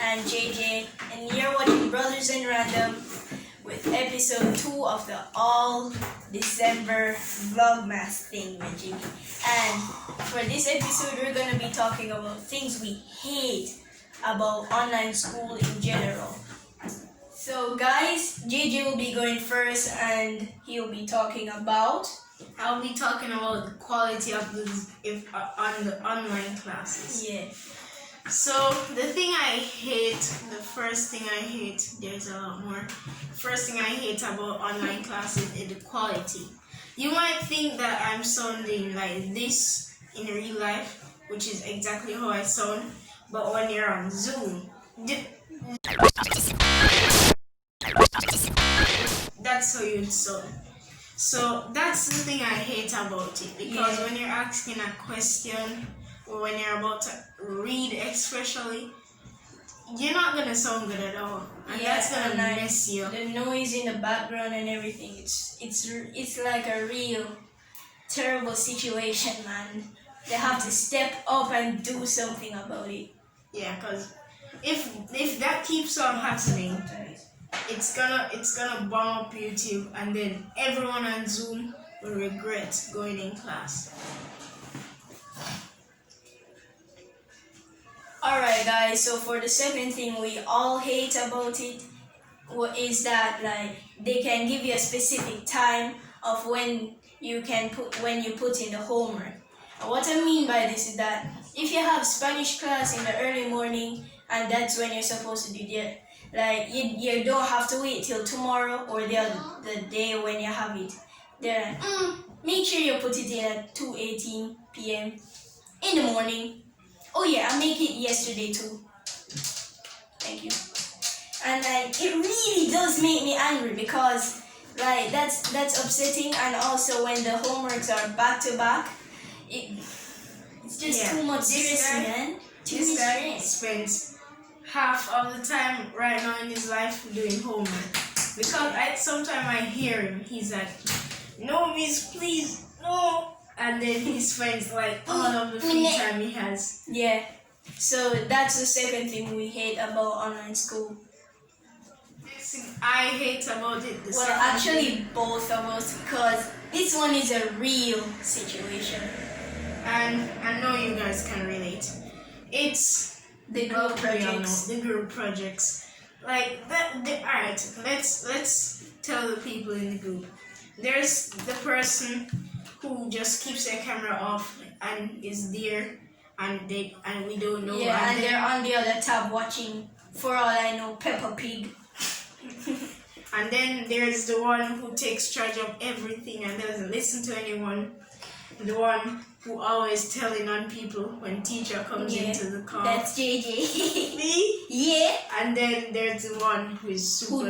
and JJ, and you're watching Brothers and Random with episode 2 of the all December Vlogmas thing with Jimmy. And for this episode, we're gonna be talking about things we hate about online school in general. So guys, JJ will be going first, and he'll be talking about. I'll be talking about the quality of the online classes. Yeah. So the first thing I hate, there's a lot more. First thing I hate about online classes is the quality. You might think that I'm sounding like this in real life, which is exactly how I sound, but when you're on Zoom, that's how you sound. So that's the thing I hate about it, because when you're asking a question or when you're about to read especially, you're not gonna sound good at all, and that's gonna mess you up. The noise in the background and everything, it's like a real terrible situation, man. They have to step up and do something about it. Yeah, because if that keeps on happening, it's gonna bomb up YouTube, and then everyone on Zoom will regret going in class. Alright guys, so for the second thing we all hate about it is that they can give you a specific time of when you put in the homework. And what I mean by this is that if you have Spanish class in the early morning and that's when you're supposed to do it, you don't have to wait till tomorrow or the day when you have it. They're make sure you put it in at 2:18 p.m. in the morning. Oh yeah, I make it yesterday too. Thank you. And it really does make me angry, because that's upsetting, and also when the homeworks are back to back, it's just too much stress, man. This guy spends half of the time right now in his life doing homework, because sometimes I hear him, he's like, "No, miss, please, no." And then he spends all of the free time he has. Yeah. So that's the second thing we hate about online school. I hate about it. Actually both of us, because this one is a real situation. And I know you guys can relate. It's the group projects. The group projects. Alright, let's tell the people in the group. There's the person who just keeps their camera off and is there, and we don't know. Yeah, and they're on the other tab watching, for all I know, Peppa Pig. And then there's the one who takes charge of everything and doesn't listen to anyone. The one who always telling on people when teacher comes into the call. That's JJ. Me? Yeah. And then there's the one who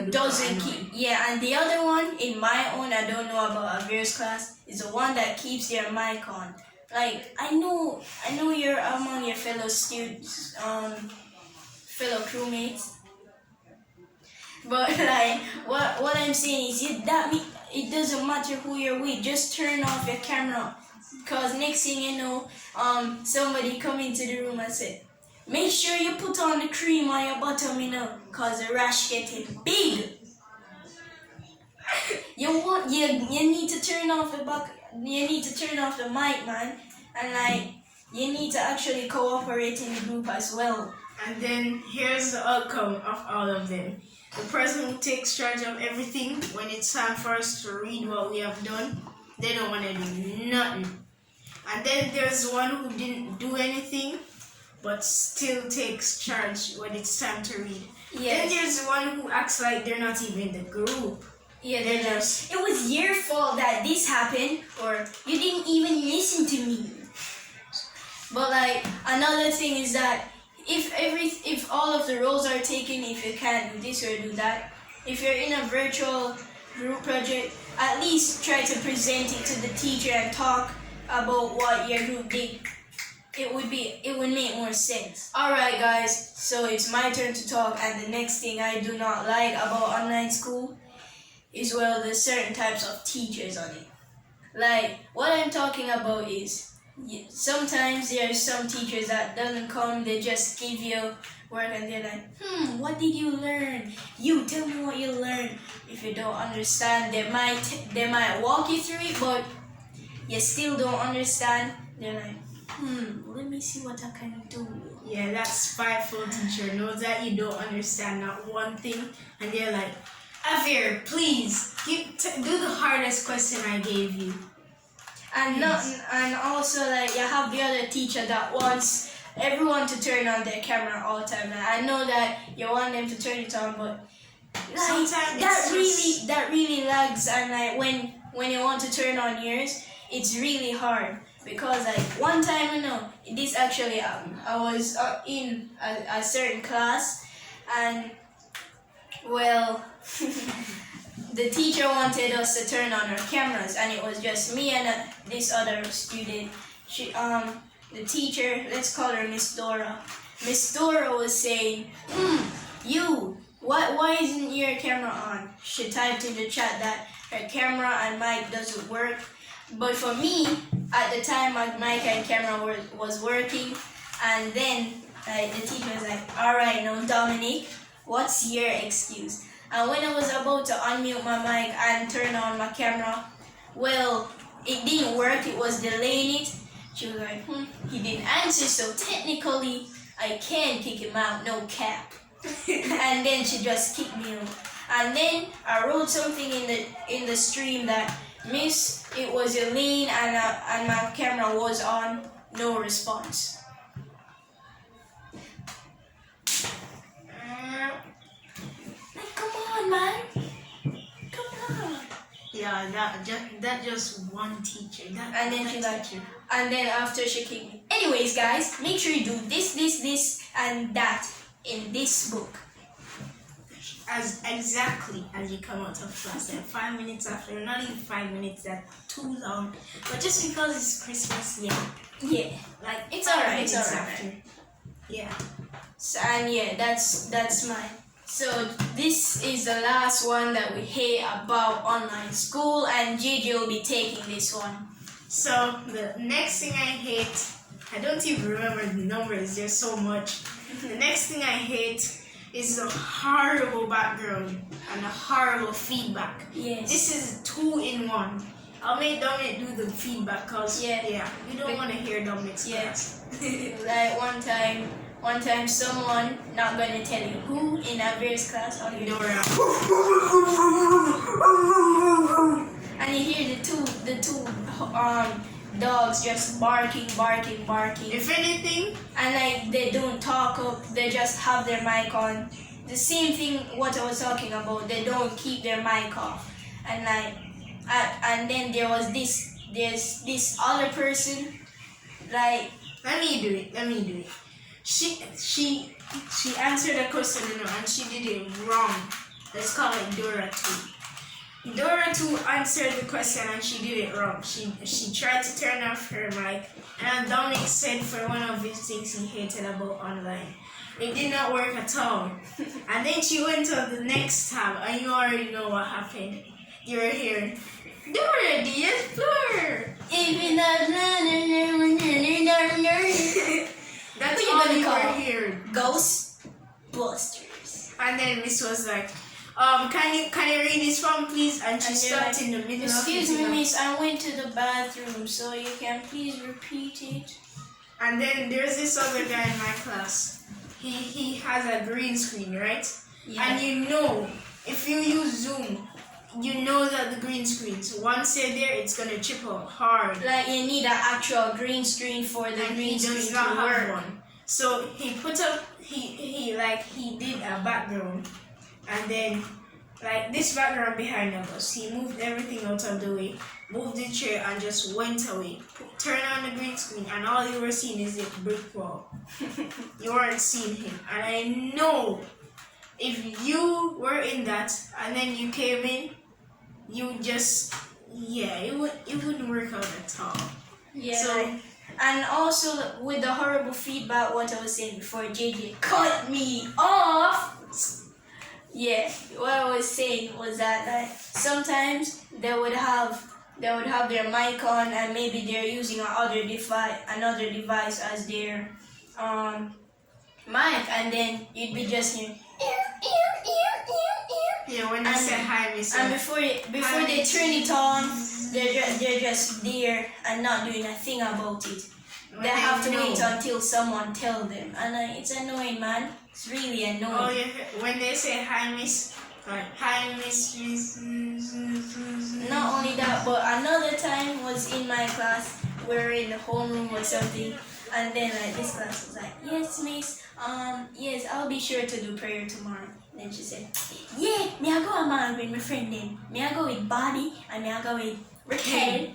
doesn't keep. Yeah, and the other one, in my own, I don't know about Javier's class, is the one that keeps their mic on. I know you're among your fellow students, fellow crewmates. But what I'm saying is it doesn't matter who you're with, just turn off your camera. Because next thing you know, somebody come into the room and say, "Make sure you put on the cream on your bottom, because the rash getting big." You need to turn off you need to turn off the mic, man, and you need to actually cooperate in the group as well. And then here's the outcome of all of them. The person who takes charge of everything, when it's time for us to read what we have done, they don't want to do nothing. And then there's one who didn't do anything, but still takes charge when it's time to read. Yes. Then there's the one who acts like they're not even in the group. Yeah, it was your fault that this happened, or you didn't even listen to me. But another thing is that if all of the roles are taken, if you can't do this or do that, if you're in a virtual group project, at least try to present it to the teacher and talk about what your group did. It would make more sense. Alright guys, so it's my turn to talk, and the next thing I do not like about online school is, there's certain types of teachers on it. What I'm talking about is sometimes there are some teachers that doesn't come, they just give you work and they're like, what did you learn? You tell me what you learned. If you don't understand, they might walk you through it, but you still don't understand. They're like, let me see what I can do. Yeah, that spiteful teacher knows that you don't understand that one thing, and they're like, Javier, please do the hardest question I gave you. And also like you have the other teacher that wants everyone to turn on their camera all the time. Like, I know that you want them to turn it on, but like, sometimes that really lags. And like when you want to turn on yours, it's really hard. Because like one time, this actually happened. I was in a certain class, and well, the teacher wanted us to turn on our cameras, and it was just me and this other student. The teacher, let's call her Miss Dora. Miss Dora was saying, why isn't your camera on? She typed in the chat that her camera and mic doesn't work. But for me, at the time, my mic and camera was working, and then the teacher was like, all right, now Dominic, what's your excuse? And when I was about to unmute my mic and turn on my camera, well, it didn't work, it was delaying it. She was like, he didn't answer, so technically, I can kick him out, no cap. And then she just kicked me out. And then I wrote something in the stream that, Miss, it was your lane and my camera was on, no response. Come on, man. Come on. Yeah, that just one teacher. And then after she kicked me. Anyways, guys, make sure you do this, and that in this book. Exactly as you come out of class, and 5 minutes after, not even 5 minutes, that's too long. But just because it's Christmas, yeah, like it's alright. It's alright. After. Yeah. So, and yeah, that's mine. So this is the last one that we hate about online school, and Gigi will be taking this one. So the next thing I hate, I don't even remember the numbers. There's so much. The next thing I hate is the horrible background and the horrible feedback. Yes. This is 2-in-1. I'll make Dominic do the feedback because you don't want to hear Dominic's class. Like one time someone, not going to tell you who, in Javier's class, or Dora. And you hear the two dogs just barking. If anything, and like they don't talk up, they just have their mic on. The same thing what I was talking about, they don't keep their mic off. And like and then there's this other person, like, let me do it. She answered a question and she did it wrong. Let's call it Dora 2. Dora 2 answered the question and she did it wrong. She tried to turn off her mic, and Dominic said for one of his things he hated about online, it did not work at all. And then she went to the next tab, and you already know what happened. You were hearing, Dora the Explorer. That's all you were hearing. Ghostbusters. And then Miss was like, can you read this one, please? And she stopped in the middle of it. Excuse me, Miss, I went to the bathroom, so you can please repeat it. And then there's this other guy in my class. He has a green screen, right? Yeah. And if you use Zoom, you know that the green screens, once they're there, it's gonna chip out hard. Like you need an actual green screen for the green screen to work. One. So he put up, he did a background, and then like this background behind us, he moved everything out of the way, moved the chair, and just went away. Turn on the green screen, and all you were seeing is a brick wall. You weren't seeing him, and I know if you were in that and then you came in, you just it wouldn't work out at all. Yeah. So. And also with the horrible feedback, what I was saying before, JJ cut me off. Yeah, what I was saying was that like sometimes they would have they would have their mic on, and maybe they're using another device as their mic, and then you'd be just hearing Yeah, when they say hi, we say. and before they turn it on, they're just there and not doing a thing about it. They have to wait until someone tells them, and it's annoying, man. It's really annoying. Oh yeah, when they say hi, miss. Hi, miss. Not only that, but another time was in my class. We were in the homeroom or something, and then like this class was like, yes, miss. Yes, I'll be sure to do prayer tomorrow. Then she said, yeah, me I go along with my friend then. Me I go with Bobby, and me I go with Raquel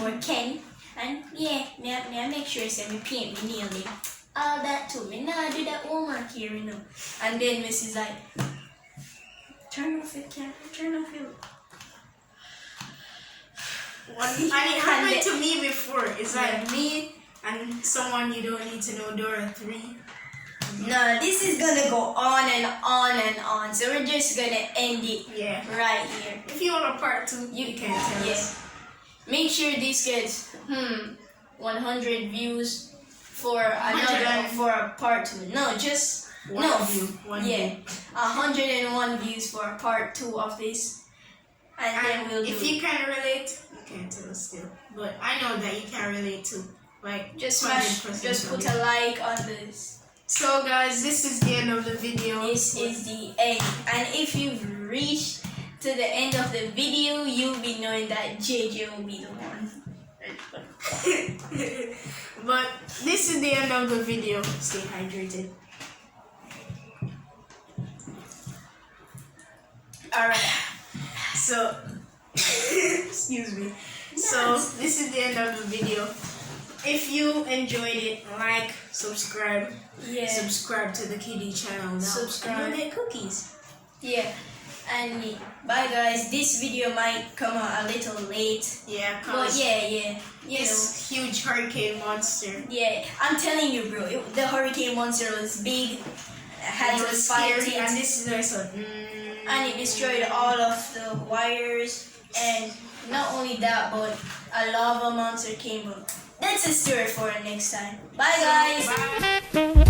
or Ken, and yeah, me I make sure say me paint me nail them. All that too. Me nah do that homework here, you know. And then Miss is like, turn off your camera, turn off your. And it happened to me before. It's like me and someone you don't need to know, Dora 3. No, this is gonna go on and on and on. So we're just gonna end it right here. If you want a part 2, you can tell us. Make sure this gets 100 views for another for a part 2. No, just one view. 101 views for a part 2 of this, and then we'll do. If you can relate, you can tell us still. But I know that you can relate too. Like just put a like on this. So guys, this is the end of the video. This is the end, and if you've reached to the end of the video, you'll be knowing that JJ will be the one. But this is the end of the video. Stay hydrated. Alright. So excuse me. So this is the end of the video. If you enjoyed it, like, subscribe. Yeah. Subscribe to the Kiddie channel now. Subscribe. And you'll get cookies. Yeah. And bye guys. This video might come out a little late. Yeah, but yeah. This huge hurricane monster. Yeah, I'm telling you, bro. The hurricane monster was big. Had to fight it. And this is also. And it destroyed all of the wires. And not only that, but a lava monster came up. That's a story for next time. Bye guys. Bye.